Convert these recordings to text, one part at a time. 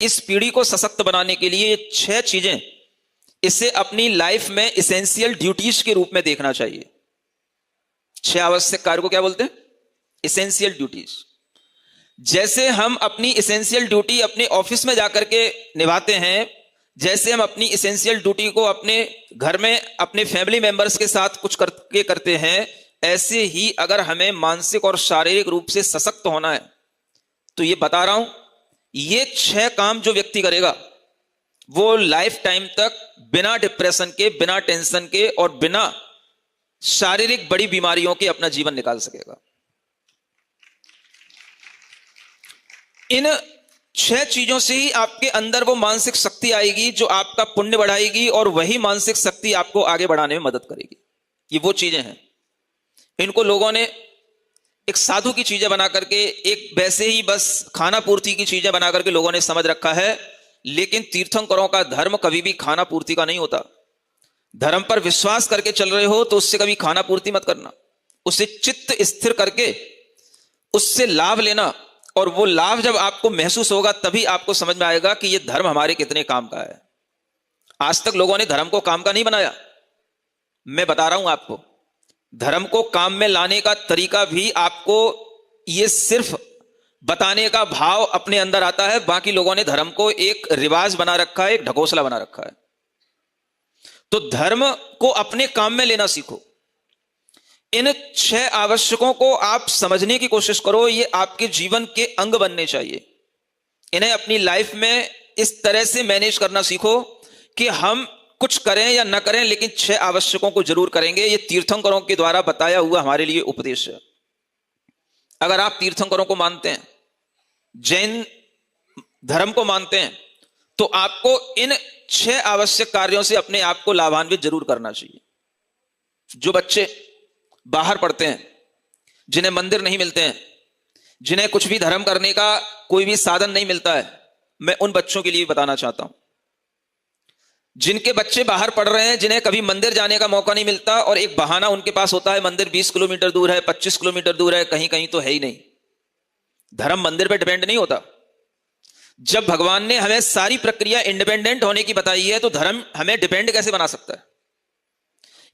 इस पीढ़ी को सशक्त बनाने के लिए ये 6 चीजें इसे अपनी लाइफ में इसेंशियल ड्यूटीज के रूप में देखना चाहिए। 6 आवश्यक कार्य को क्या बोलते हैं? Essential duties. जैसे हम अपनी इसेंशियल ड्यूटी अपने ऑफिस में जाकर के निभाते हैं, जैसे हम अपनी इसेंशियल ड्यूटी को अपने घर में अपने फैमिली मेंबर्स के साथ कुछ करके करते हैं, ऐसे ही अगर हमें मानसिक और शारीरिक रूप से सशक्त होना है तो ये बता रहा हूं, ये 6 काम जो व्यक्ति करेगा वो लाइफ टाइम तक बिना डिप्रेशन के, बिना टेंशन के और बिना शारीरिक बड़ी बीमारियों के अपना जीवन निकाल सकेगा। इन 6 चीजों से ही आपके अंदर वो मानसिक शक्ति आएगी जो आपका पुण्य बढ़ाएगी और वही मानसिक शक्ति आपको आगे बढ़ाने में मदद करेगी। ये वो चीजें हैं, इनको लोगों ने एक साधु की चीजें बना करके, एक वैसे ही बस खाना पूर्ति की चीजें बना करके लोगों ने समझ रखा है। लेकिन तीर्थंकरों का धर्म कभी भी खाना पूर्ति का नहीं होता। धर्म पर विश्वास करके चल रहे हो तो उससे कभी खाना पूर्ति मत करना, उससे चित्त स्थिर करके उससे लाभ लेना, और वो लाभ जब आपको महसूस होगा तभी आपको समझ में आएगा कि ये धर्म हमारे कितने काम का है। आज तक लोगों ने धर्म को काम का नहीं बनाया। मैं बता रहा हूं आपको, धर्म को काम में लाने का तरीका भी आपको ये सिर्फ बताने का भाव अपने अंदर आता है। बाकी लोगों ने धर्म को एक रिवाज बना रखा है, एक ढकोसला बना रखा है। तो धर्म को अपने काम में लेना सीखो। इन 6 आवश्यकों को आप समझने की कोशिश करो, ये आपके जीवन के अंग बनने चाहिए। इन्हें अपनी लाइफ में इस तरह से मैनेज करना सीखो कि हम कुछ करें या ना करें लेकिन 6 आवश्यकों को जरूर करेंगे। ये तीर्थंकरों के द्वारा बताया हुआ हमारे लिए उपदेश है। अगर आप तीर्थंकरों को मानते हैं, जैन धर्म को मानते हैं, तो आपको इन 6 आवश्यक कार्यों से अपने आप को लाभान्वित जरूर करना चाहिए। जो बच्चे बाहर पढ़ते हैं, जिन्हें मंदिर नहीं मिलते हैं, जिन्हें कुछ भी धर्म करने का कोई भी साधन नहीं मिलता है, मैं उन बच्चों के लिए बताना चाहता हूं। जिनके बच्चे बाहर पढ़ रहे हैं, जिन्हें कभी मंदिर जाने का मौका नहीं मिलता और एक बहाना उनके पास होता है, मंदिर 20 किलोमीटर दूर है, 25 किलोमीटर दूर है, कहीं कहीं तो है ही नहीं। धर्म मंदिर पे डिपेंड नहीं होता। जब भगवान ने हमें सारी प्रक्रिया इंडिपेंडेंट होने की बताई है तो धर्म हमें डिपेंड कैसे बना सकता है?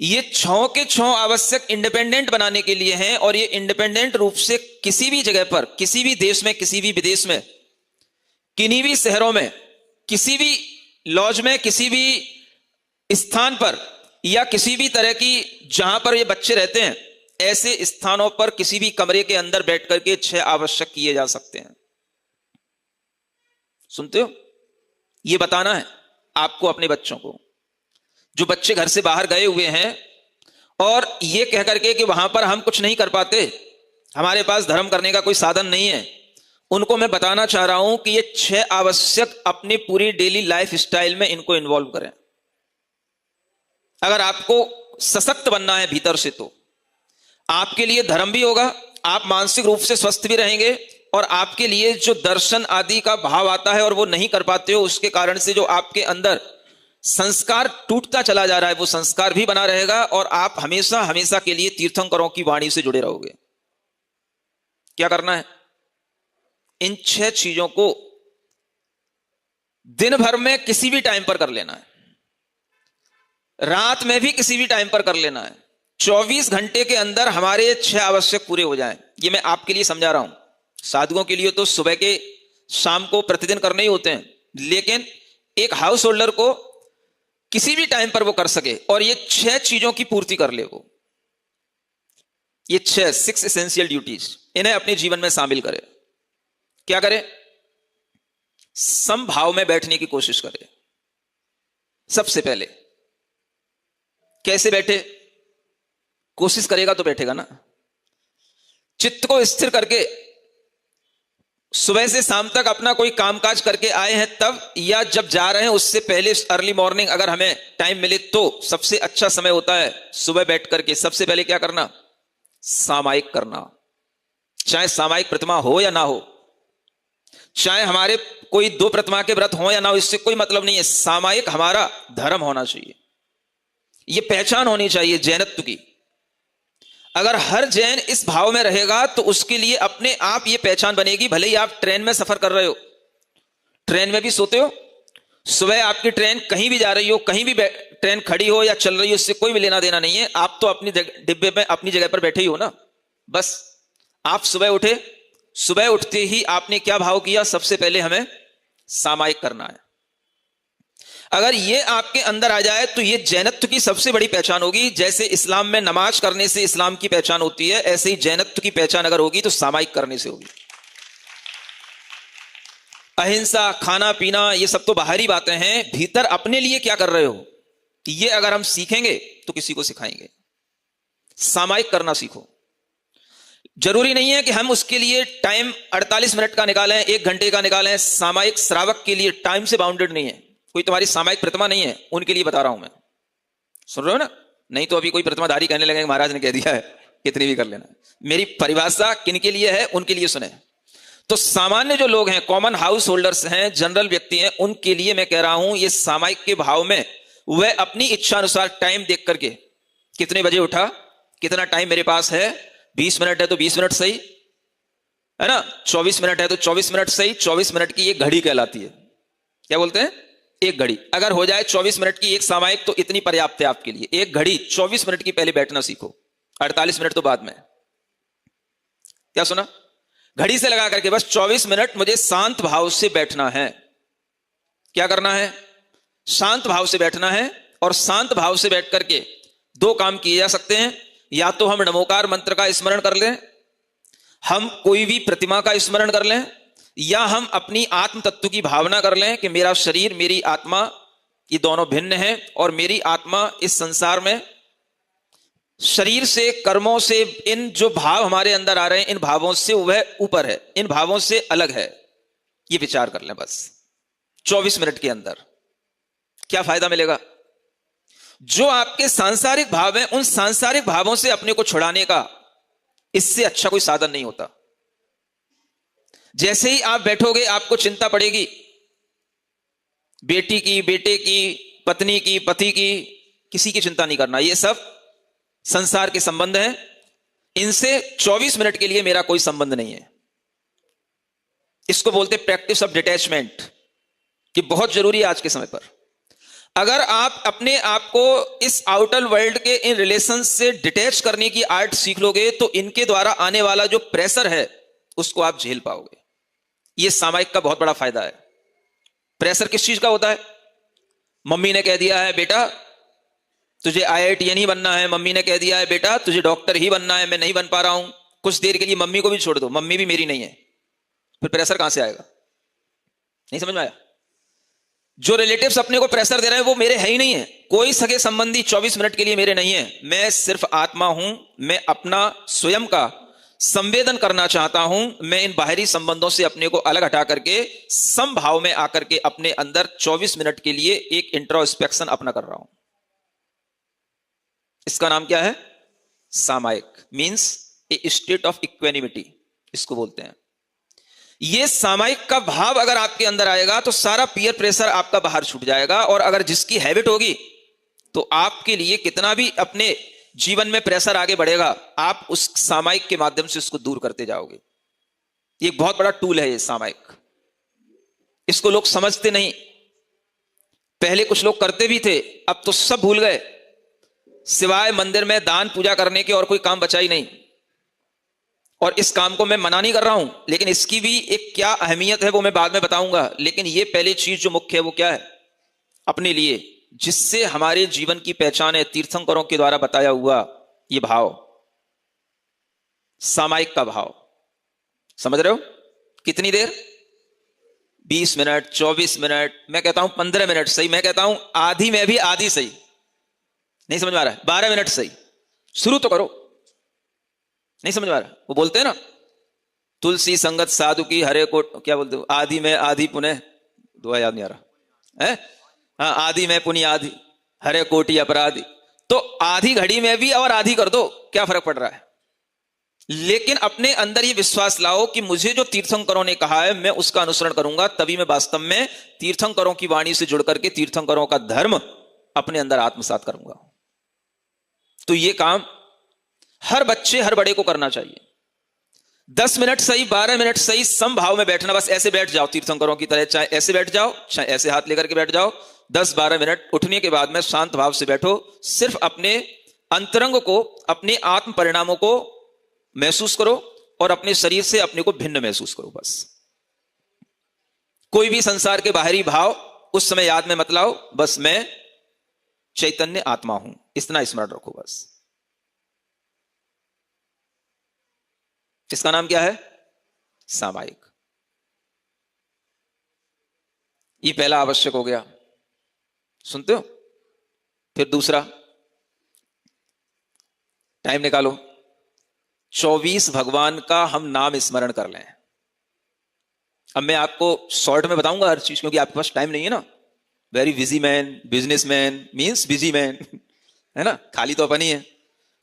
ये 6 के 6 आवश्यक इंडिपेंडेंट बनाने के लिए हैं, और ये इंडिपेंडेंट रूप से किसी भी जगह पर, किसी भी देश में, किसी भी विदेश में, किन्हीं भी शहरों में, किसी भी लॉज में, किसी भी स्थान पर, या किसी भी तरह की जहां पर ये बच्चे रहते हैं, ऐसे स्थानों पर किसी भी कमरे के अंदर बैठ करके 6 आवश्यक किए जा सकते हैं। सुनते हो? ये बताना है आपको अपने बच्चों को। जो बच्चे घर से बाहर गए हुए हैं और ये कह करके कि वहां पर हम कुछ नहीं कर पाते, हमारे पास धर्म करने का कोई साधन नहीं है, उनको मैं बताना चाह रहा हूं कि ये 6 आवश्यक अपनी पूरी डेली लाइफ स्टाइल में इनको इन्वॉल्व करें। अगर आपको सशक्त बनना है भीतर से, तो आपके लिए धर्म भी होगा, आप मानसिक रूप से स्वस्थ भी रहेंगे, और आपके लिए जो दर्शन आदि का भाव आता है और वो नहीं कर पाते हो, उसके कारण से जो आपके अंदर संस्कार टूटता चला जा रहा है, वो संस्कार भी बना रहेगा, और आप हमेशा हमेशा के लिए तीर्थंकरों की वाणी से जुड़े रहोगे। क्या करना है? इन 6 चीजों को दिन भर में किसी भी टाइम पर कर लेना है, रात में भी किसी भी टाइम पर कर लेना है। 24 घंटे के अंदर हमारे 6 आवश्यक पूरे हो जाएं। ये मैं आपके लिए समझा रहा हूं। साधुओं के लिए तो सुबह के शाम को प्रतिदिन करने ही होते हैं, लेकिन एक हाउस होल्डर को किसी भी टाइम पर वो कर सके और ये 6 चीजों की पूर्ति कर ले। वो ये 6 एसेंशियल ड्यूटीज, इन्हें अपने जीवन में शामिल करे। क्या करे? समभाव में बैठने की कोशिश करे। सबसे पहले कैसे बैठे? कोशिश करेगा तो बैठेगा ना। चित्त को स्थिर करके सुबह से शाम तक अपना कोई कामकाज करके आए हैं तब, या जब जा रहे हैं उससे पहले अर्ली मॉर्निंग अगर हमें टाइम मिले तो सबसे अच्छा समय होता है सुबह बैठ करके। सबसे पहले क्या करना? सामायिक करना। चाहे सामायिक प्रतिमा हो या ना हो, चाहे हमारे कोई 2 प्रतिमा के व्रत हो या ना हो, इससे कोई मतलब नहीं है। सामायिक हमारा धर्म होना चाहिए, यह पहचान होनी चाहिए जैनत्व की। अगर हर जैन इस भाव में रहेगा तो उसके लिए अपने आप ये पहचान बनेगी। भले ही आप ट्रेन में सफर कर रहे हो, ट्रेन में भी सोते हो, सुबह आपकी ट्रेन कहीं भी जा रही हो, कहीं भी ट्रेन खड़ी हो या चल रही हो, इससे कोई भी लेना देना नहीं है, आप तो अपनी डिब्बे में अपनी जगह पर बैठे ही हो ना। बस आप सुबह उठे, सुबह उठते ही आपने क्या भाव किया? सबसे पहले हमें सामायिक करना है। अगर ये आपके अंदर आ जाए तो ये जैनत्व की सबसे बड़ी पहचान होगी। जैसे इस्लाम में नमाज करने से इस्लाम की पहचान होती है, ऐसे ही जैनत्व की पहचान अगर होगी तो सामायिक करने से होगी। अहिंसा, खाना पीना, ये सब तो बाहरी बातें हैं, भीतर अपने लिए क्या कर रहे हो, ये अगर हम सीखेंगे तो किसी को सिखाएंगे। सामायिक करना सीखो। जरूरी नहीं है कि हम उसके लिए टाइम 48 मिनट का निकालें, 1 घंटे का निकालें। सामायिक श्रावक के लिए टाइम से बाउंडेड नहीं है। कोई तुम्हारी सामायिक प्रतिमा नहीं है, उनके लिए बता रहा हूं मैं, सुन रहे हो ना? नहीं तो अभी कोई प्रतिमाधारी कहने लगेंगे महाराज ने कह दिया है कितनी भी कर लेना। मेरी परिभाषा किन के लिए है, उनके लिए सुने। तो सामान्य जो लोग हैं, कॉमन हाउस होल्डर्स हैं, जनरल व्यक्ति हैं, उनके लिए मैं कह रहा हूं ये सामायिक के भाव में वह अपनी इच्छा अनुसार टाइम देख करके, कितने बजे उठा, कितना टाइम मेरे पास है, 20 मिनट है तो 20 मिनट सही है ना, 24 मिनट है तो 24 मिनट सही। 24 मिनट की एक घड़ी कहलाती है, क्या बोलते हैं? एक घड़ी। अगर हो जाए 24 मिनट की एक सामायिक तो इतनी पर्याप्त है आपके लिए। एक घड़ी 24 मिनट की पहले बैठना सीखो, 48 मिनट तो बाद में। क्या सुना? घड़ी से लगा करके बस 24 मिनट मुझे शांत भाव से बैठना है। क्या करना है? शांत भाव से बैठना है। और शांत भाव से बैठ करके 2 काम किए जा सकते हैं। या तो हम नमोकार मंत्र का स्मरण कर लें, हम कोई भी प्रतिमा का स्मरण कर लें, या हम अपनी आत्म तत्व की भावना कर लें कि मेरा शरीर, मेरी आत्मा, ये दोनों भिन्न हैं और मेरी आत्मा इस संसार में शरीर से, कर्मों से, इन जो भाव हमारे अंदर आ रहे हैं, इन भावों से वह ऊपर है, इन भावों से अलग है। ये विचार कर लें बस 24 मिनट के अंदर। क्या फायदा मिलेगा? जो आपके सांसारिक भाव हैं, उन सांसारिक भावों से अपने को छुड़ाने का इससे अच्छा कोई साधन नहीं होता। जैसे ही आप बैठोगे आपको चिंता पड़ेगी बेटी की, बेटे की, पत्नी की, पति की, किसी की चिंता नहीं करना। ये सब संसार के संबंध हैं, इनसे 24 मिनट के लिए मेरा कोई संबंध नहीं है। इसको बोलते प्रैक्टिस ऑफ डिटैचमेंट, कि बहुत जरूरी है आज के समय पर। अगर आप अपने आप को इस आउटर वर्ल्ड के इन रिलेशन से डिटैच करने की आर्ट सीख लोगे तो इनके द्वारा आने वाला जो प्रेशर है उसको आप झेल पाओगे। यह सामायिक का बहुत बड़ा फायदा है। प्रेशर किस चीज का होता है? मम्मी ने कह दिया है बेटा तुझे IITN ही बनना है, मम्मी ने कह दिया है बेटा तुझे डॉक्टर ही बनना है, मैं नहीं बन पा रहा हूं, कुछ देर के लिए मम्मी को भी छोड़ दो, मम्मी भी मेरी नहीं है। फिर प्रेशर कहां से आएगा? नहीं समझ में आया? जो रिलेटिव्स अपने को प्रेशर दे रहे हैं वो मेरे है ही नहीं है। कोई सगे संबंधी 24 मिनट के लिए मेरे नहीं है। मैं सिर्फ आत्मा हूं। मैं अपना स्वयं का संवेदन करना चाहता हूं। मैं इन बाहरी संबंधों से अपने को अलग हटा करके समभाव में आकर के अपने अंदर 24 मिनट के लिए एक इंट्रोस्पेक्शन अपना कर रहा हूं। इसका नाम क्या है? सामायिक। Means A state of equanimity इसको बोलते हैं। ये सामायिक का भाव अगर आपके अंदर आएगा तो सारा पीयर प्रेशर आपका बाहर छूट जाएगा। और अगर जिसकी हैबिट होगी तो आपके लिए कितना भी अपने जीवन में प्रेशर आगे बढ़ेगा, आप उस सामायिक के माध्यम से उसको दूर करते जाओगे। ये एक बहुत बड़ा टूल है ये सामायिक। इसको लोग समझते नहीं। पहले कुछ लोग करते भी थे, अब तो सब भूल गए। सिवाय मंदिर में दान पूजा करने के और कोई काम बचा ही नहीं। और इस काम को मैं मना नहीं कर रहा हूं, लेकिन इसकी भी एक क्या अहमियत है वो मैं बाद में बताऊंगा। लेकिन ये पहली चीज जो मुख्य है वो क्या है? अपने लिए, जिससे हमारे जीवन की पहचान है, तीर्थंकरों के द्वारा बताया हुआ ये भाव, सामायिक का भाव। समझ रहे हो? कितनी देर? 20 मिनट, 24 मिनट, मैं कहता हूं 15 मिनट सही, मैं कहता हूं आधी में भी आधी सही। नहीं समझ में आ रहा है? 12 मिनट सही। शुरू तो करो। नहीं समझ में आ रहा? वो बोलते हैं ना, तुलसी संगत साधु की हरे को, क्या बोलते हो, आदि में आदि पुनः, दुआ याद नहीं आ रहा है। हाँ, आदि में पुण्य आदि हरे कोटि अपराधी। तो आधी घड़ी में भी और आधी कर दो, क्या फर्क पड़ रहा है? लेकिन अपने अंदर ये विश्वास लाओ कि मुझे जो तीर्थंकरों ने कहा है मैं उसका अनुसरण करूंगा, तभी मैं वास्तव में तीर्थंकरों की वाणी से जुड़ करके तीर्थंकरों का धर्म अपने अंदर आत्मसात करूंगा। तो ये काम हर बच्चे, हर बड़े को करना चाहिए। 10 मिनट सही, 12 मिनट सही, समभाव में बैठना, बस ऐसे बैठ जाओ तीर्थंकरों की तरह, चाहे ऐसे बैठ जाओ चाहे ऐसे हाथ लेकर के बैठ जाओ। 10-12 मिनट उठने के बाद में शांत भाव से बैठो, सिर्फ अपने अंतरंग को, अपने आत्म परिणामों को महसूस करो और अपने शरीर से अपने को भिन्न महसूस करो। बस कोई भी संसार के बाहरी भाव उस समय याद में मत लाओ, बस मैं चैतन्य आत्मा हूं, इतना स्मरण रखो बस। इसका नाम क्या है? सामायिक। ये पहला आवश्यक हो गया, सुनते हो? फिर दूसरा, टाइम निकालो, 24 भगवान का हम नाम स्मरण कर लें। अब मैं आपको शॉर्ट में बताऊंगा हर चीज, क्योंकि आपके पास टाइम नहीं है ना। Very busy man, businessman means busy man, है ना, खाली तो अपन ही है।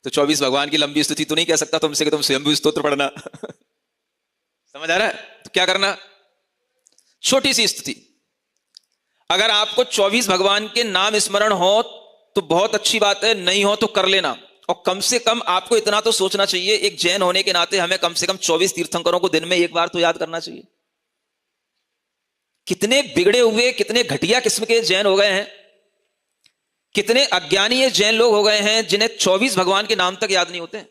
तो 24 भगवान की लंबी स्तुति तो नहीं कह सकता तुमसे कि तुम स्वयंभू स्तोत्र पढ़ना समझ आ रहा है? तो क्या करना, छोटी सी स्तुति। अगर आपको 24 भगवान के नाम स्मरण हो तो बहुत अच्छी बात है, नहीं हो तो कर लेना। और कम से कम आपको इतना तो सोचना चाहिए, एक जैन होने के नाते हमें कम से कम 24 तीर्थंकरों को दिन में एक बार तो याद करना चाहिए। कितने बिगड़े हुए, कितने घटिया किस्म के जैन हो गए हैं, कितने अज्ञानी जैन लोग हो गए हैं जिन्हें 24 भगवान के नाम तक याद नहीं होते।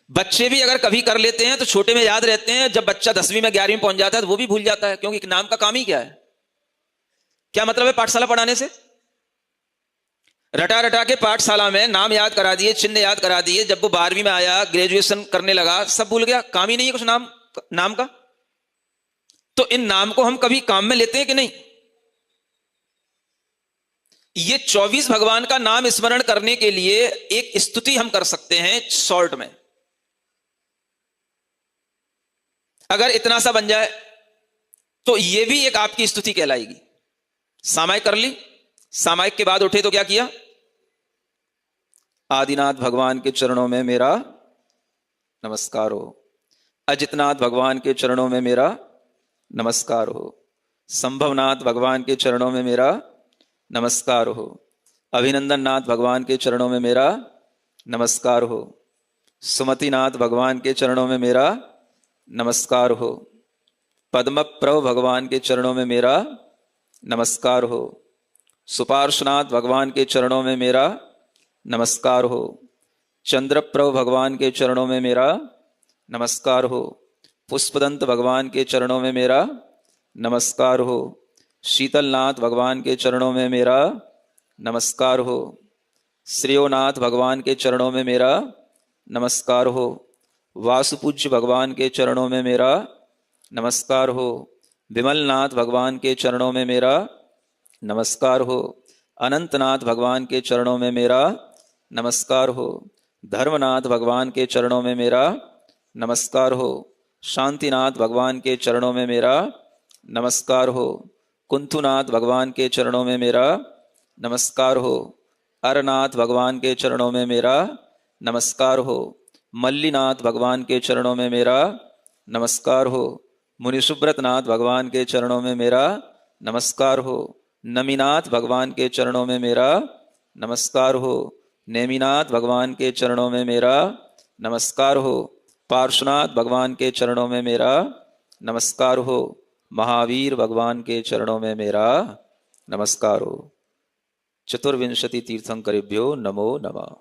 बच्चे भी अगर कभी कर लेते हैं तो छोटे में याद रहते हैं, जब बच्चा 10वीं में 11वीं में पहुंच जाता है तो वो भी भूल जाता है, क्योंकि नाम का काम ही क्या है? क्या मतलब है पाठशाला पढ़ाने से? रटा रटा के पाठशाला में नाम याद करा दिए, चिन्ह याद करा दिए, जब वो 12वीं में आया, ग्रेजुएशन करने लगा, सब भूल गया, काम ही नहीं है कुछ नाम का। तो इन नाम को हम कभी काम में लेते हैं कि नहीं? ये 24 भगवान का नाम स्मरण करने के लिए एक स्तुति हम कर सकते हैं शॉर्ट में। अगर इतना सा बन जाए तो ये भी एक आपकी स्तुति कहलाएगी। सामायिक कर ली, सामायिक के बाद उठे तो क्या किया? आदिनाथ भगवान के चरणों में मेरा नमस्कार हो, अजितनाथ भगवान के चरणों में मेरा नमस्कार हो, संभवनाथ भगवान के चरणों में मेरा नमस्कार हो, अभिनंदन नाथ भगवान के चरणों में मेरा नमस्कार हो, सुमतिनाथ भगवान के चरणों में मेरा नमस्कार हो, पद्मप्रभ भगवान के चरणों में मेरा नमस्कार हो, सुपार्श्वनाथ भगवान के चरणों में मेरा नमस्कार हो, चंद्रप्रभ भगवान के चरणों में मेरा नमस्कार हो, पुष्पदंत भगवान के चरणों में मेरा नमस्कार हो, शीतलनाथ भगवान के चरणों में मेरा नमस्कार हो, श्रेयोनाथ भगवान के चरणों में मेरा नमस्कार हो, वासुपूज्य भगवान के चरणों में मेरा नमस्कार हो, विमलनाथ भगवान के चरणों में मेरा नमस्कार हो, अनंतनाथ भगवान के चरणों में मेरा नमस्कार हो, धर्मनाथ भगवान के चरणों में मेरा नमस्कार हो, शांतिनाथ भगवान के चरणों में मेरा नमस्कार हो, कुंथुनाथ भगवान के चरणों में मेरा नमस्कार हो, अरनाथ भगवान के चरणों में मेरा नमस्कार हो, मल्लीनाथ भगवान के चरणों में मेरा नमस्कार हो, मुनिसुब्रतनाथ भगवान के चरणों में मेरा नमस्कार हो, नमीनाथ भगवान के चरणों में मेरा नमस्कार हो, नेमिनाथ भगवान के चरणों में मेरा नमस्कार हो, पार्श्वनाथ भगवान के चरणों में मेरा नमस्कार हो, महावीर भगवान के चरणों में मेरा नमस्कार हो। चतुर्विंशति तीर्थंकरेभ्यो नमो नमः।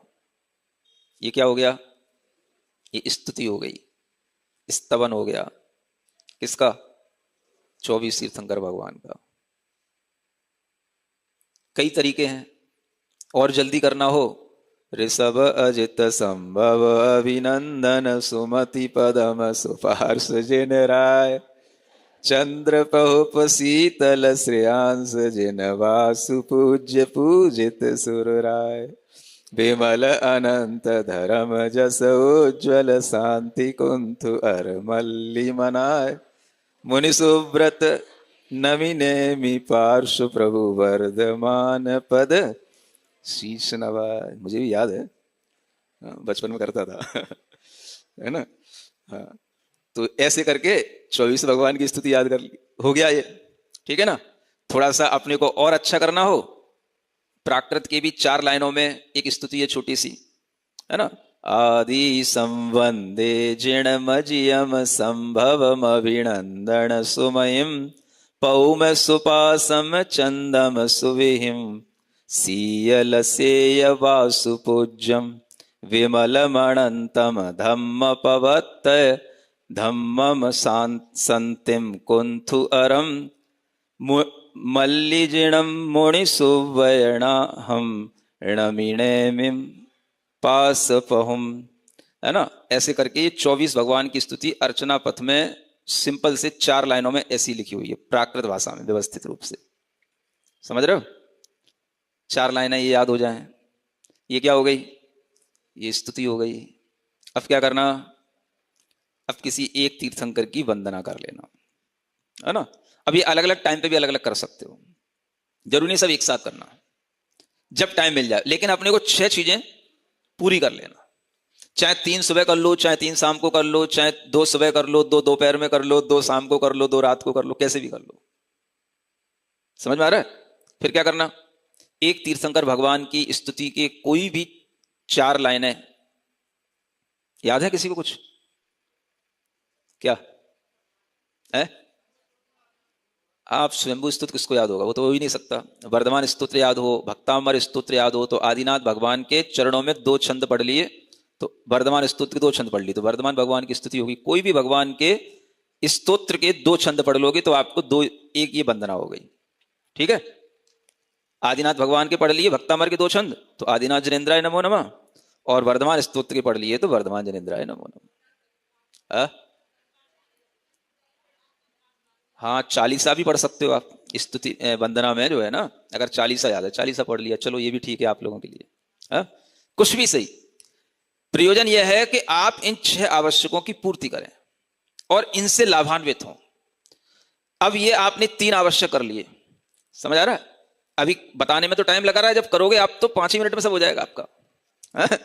ये क्या हो गया? ये स्तुति हो गई, स्तवन हो गया। किसका? 24 तीर्थंकर भगवान का। कई तरीके हैं, और जल्दी करना हो, ऋषभ अजित संभव अभिनंदन सुमति पदम सुपार्श जिन राय, चंद्र पहुप शीतल श्रेयांश जिन वासु पूज्य पूजित सुर राय, विमल अनंत धर्म जस उज्ज्वल शांति कुंथु अर मल्ली मनाय, मुनि सुव्रत नमिनेमि पार्श्व प्रभु वर्धमान पद शीश नवाय। मुझे भी याद है, बचपन में करता था है ना। हाँ, तो ऐसे करके 24 भगवान की स्तुति याद कर ली, हो गया ये, ठीक है ना। थोड़ा सा अपने को और अच्छा करना हो, प्राकृत की भी 4 लाइनों में एक स्तुति है छोटी सी, है ना। आदि संवंदे जिणमजियम संभवम अभिनंदन सुमयिम पौम सुपासम चंदम सुविहिम सीयलसेय वासुपूज्यम विमलमणन्तम धम्मपवत्त धम्मम संतिम कुंथु अरम मल्लिजिणम मुनिसुवयणाहम णमिणेमिम पासपहुम, है ना। ऐसे करके ये 24 भगवान की स्तुति अर्चना पथ में सिंपल से 4 लाइनों में ऐसी लिखी हुई है, प्राकृत भाषा में व्यवस्थित रूप से। समझ रहे हो? 4 लाइनें ये याद हो जाएं, ये क्या हो गई? ये स्तुति हो गई। अब क्या करना? अब किसी एक तीर्थंकर की वंदना कर लेना, है ना। अब ये अलग अलग टाइम पे भी अलग अलग कर सकते हो, जरूरी नहीं सब एक साथ करना, जब टाइम मिल जाए। लेकिन अपने को 6 चीजें पूरी कर लेना, चाहे 3 सुबह कर लो, चाहे 3 शाम को कर लो, चाहे 2 सुबह कर लो, 2 दोपहर में कर लो, 2 शाम को कर लो, 2 रात को कर लो, कैसे भी कर लो। समझ में आ रहा है? फिर क्या करना? एक तीर्थंकर भगवान की स्तुति के कोई भी 4 लाइनें याद है किसी को? कुछ क्या है? आप स्वयंभू स्तुति किसको याद होगा? वो तो हो ही नहीं सकता। वर्धमान स्तोत्र याद हो, भक्तामर स्तोत्र याद हो, तो आदिनाथ भगवान के चरणों में 2 छंद पढ़ लिए तो वर्धमान स्तोत्र के 2 छंद पढ़ लिए तो वर्धमान भगवान की स्तुति होगी। कोई भी भगवान के स्तोत्र के 2 छंद पढ़ लोगे तो आपको 2 एक ये वंदना हो गई। ठीक है? आदिनाथ भगवान के पढ़ लिए भक्तामर के 2 छंद तो आदिनाथ जनेन्द्राय नमो नमः, और वर्धमान स्तोत्र के पढ़ लिए तो वर्धमान जनेन्द्राय नमो नमः। हाँ, चालीसा भी पढ़ सकते हो आप स्तुति वंदना में, जो है ना। अगर चालीसा याद है, चालीसा पढ़ लिया, चलो ये भी ठीक है आप लोगों के लिए। कुछ भी सही, प्रयोजन यह है कि आप इन 6 आवश्यकों की पूर्ति करें और इनसे लाभान्वित हों। अब ये आपने 3 आवश्यक कर लिए, समझ आ रहा है? अभी बताने में तो टाइम लगा रहा है, जब करोगे आप तो 5 ही मिनट में सब हो जाएगा आपका।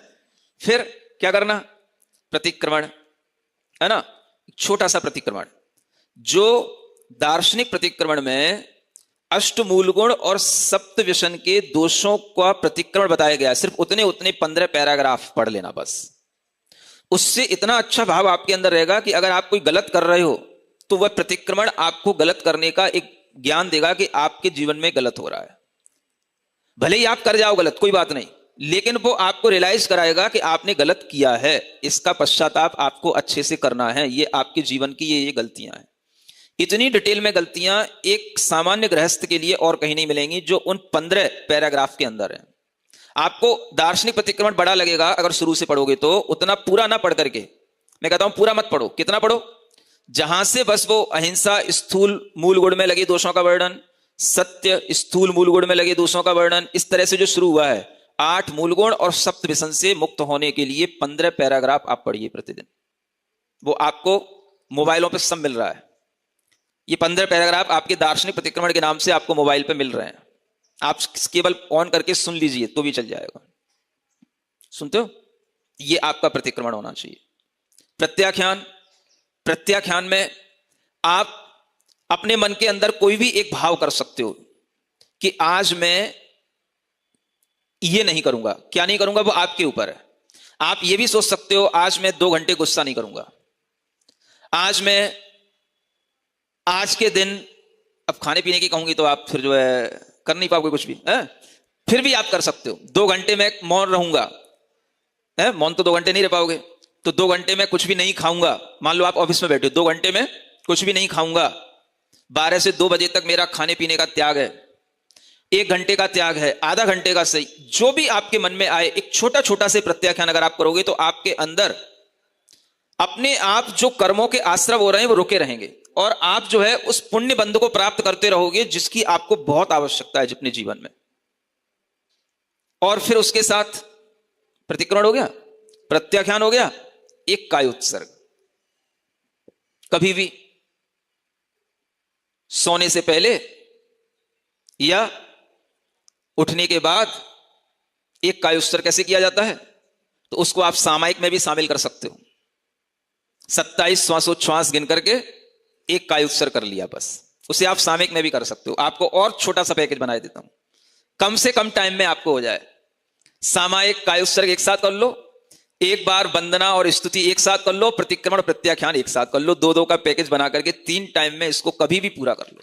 फिर क्या करना? प्रतिक्रमण, है ना। छोटा सा प्रतिक्रमण, जो दार्शनिक प्रतिक्रमण में अष्टमूल गुण और सप्त व्यसन के दोषों का प्रतिक्रमण बताया गया, सिर्फ उतने 15 पैराग्राफ पढ़ लेना बस। उससे इतना अच्छा भाव आपके अंदर रहेगा कि अगर आप कोई गलत कर रहे हो तो वह प्रतिक्रमण आपको गलत करने का एक ज्ञान देगा कि आपके जीवन में गलत हो रहा है। भले ही आप कर जाओ गलत, कोई बात नहीं, लेकिन वो आपको रियलाइज कराएगा कि आपने गलत किया है, इसका पश्चाताप आपको अच्छे से करना है, ये आपके जीवन की ये गलतियां हैं। इतनी डिटेल में गलतियां एक सामान्य गृहस्थ के लिए और कहीं नहीं मिलेंगी जो उन 15 पैराग्राफ के अंदर है। आपको दार्शनिक प्रतिक्रमण बड़ा लगेगा अगर शुरू से पढ़ोगे तो, उतना पूरा ना पढ़ करके, मैं कहता हूं पूरा मत पढ़ो। कितना पढ़ो? जहां से बस वो अहिंसा स्थूल मूल गुण में लगे दोषों का वर्णन, सत्य स्थूल मूल गुण में लगे दोषों का वर्णन, इस तरह से जो शुरू हुआ है 8 मूल गुण और सप्त व्यसन से मुक्त होने के लिए 15 पैराग्राफ आप पढ़िए प्रतिदिन। वो आपको मोबाइलों पे सब मिल रहा है। ये 15 पैराग्राफ आपके दार्शनिक प्रतिक्रमण के नाम से आपको मोबाइल पे मिल रहे हैं। आप केवल ऑन करके सुन लीजिए तो भी चल जाएगा। सुनते हो? ये आपका प्रतिक्रमण होना चाहिए। प्रत्याख्यान, प्रत्याख्यान में आप अपने मन के अंदर कोई भी एक भाव कर सकते हो कि आज मैं ये नहीं करूंगा। क्या नहीं करूंगा वो आपके ऊपर है। आप ये भी सोच सकते हो आज मैं 2 घंटे गुस्सा नहीं करूंगा, आज मैं आज के दिन, अब खाने पीने की कहूंगी तो आप फिर जो है कर नहीं पाओगे कुछ भी है? फिर भी आप कर सकते हो 2 घंटे में मौन रहूंगा, है? मौन तो 2 घंटे नहीं रह पाओगे, तो 2 घंटे में कुछ भी नहीं खाऊंगा। मान लो आप ऑफिस में बैठे हो, 2 घंटे में कुछ भी नहीं खाऊंगा, 12 से 2 बजे तक मेरा खाने पीने का त्याग है, 1 घंटे का त्याग है, आधा घंटे का, सही, जो भी आपके मन में आए एक छोटा छोटा से प्रत्याख्यान अगर आप करोगे तो आपके अंदर अपने आप जो कर्मों के आश्रव हो रहे हैं वो रुके रहेंगे और आप जो है उस पुण्य बंध को प्राप्त करते रहोगे जिसकी आपको बहुत आवश्यकता है अपने जीवन में। और फिर उसके साथ प्रतिक्रमण हो गया, प्रत्याख्यान हो गया, एक काय उत्सर्ग। कभी भी सोने से पहले या उठने के बाद एक काय उत्सर्ग कैसे किया जाता है, तो उसको आप सामायिक में भी शामिल कर सकते हो। 27 श्वासोच्छ्वास गिन करके एक काय उत्सर्ग कर लिया, बस उसे आप सामयिक में भी कर सकते हो। आपको और छोटा सा पैकेज बना देता हूं, कम से कम टाइम में आपको हो जाए। सामायिक काय उत्सर्ग एक साथ कर लो, एक बार वंदना और स्तुति एक साथ कर लो, प्रतिक्रमण प्रत्याख्यान एक साथ कर लो, 2-2 का पैकेज बना करके 3 टाइम में इसको कभी भी पूरा कर लो।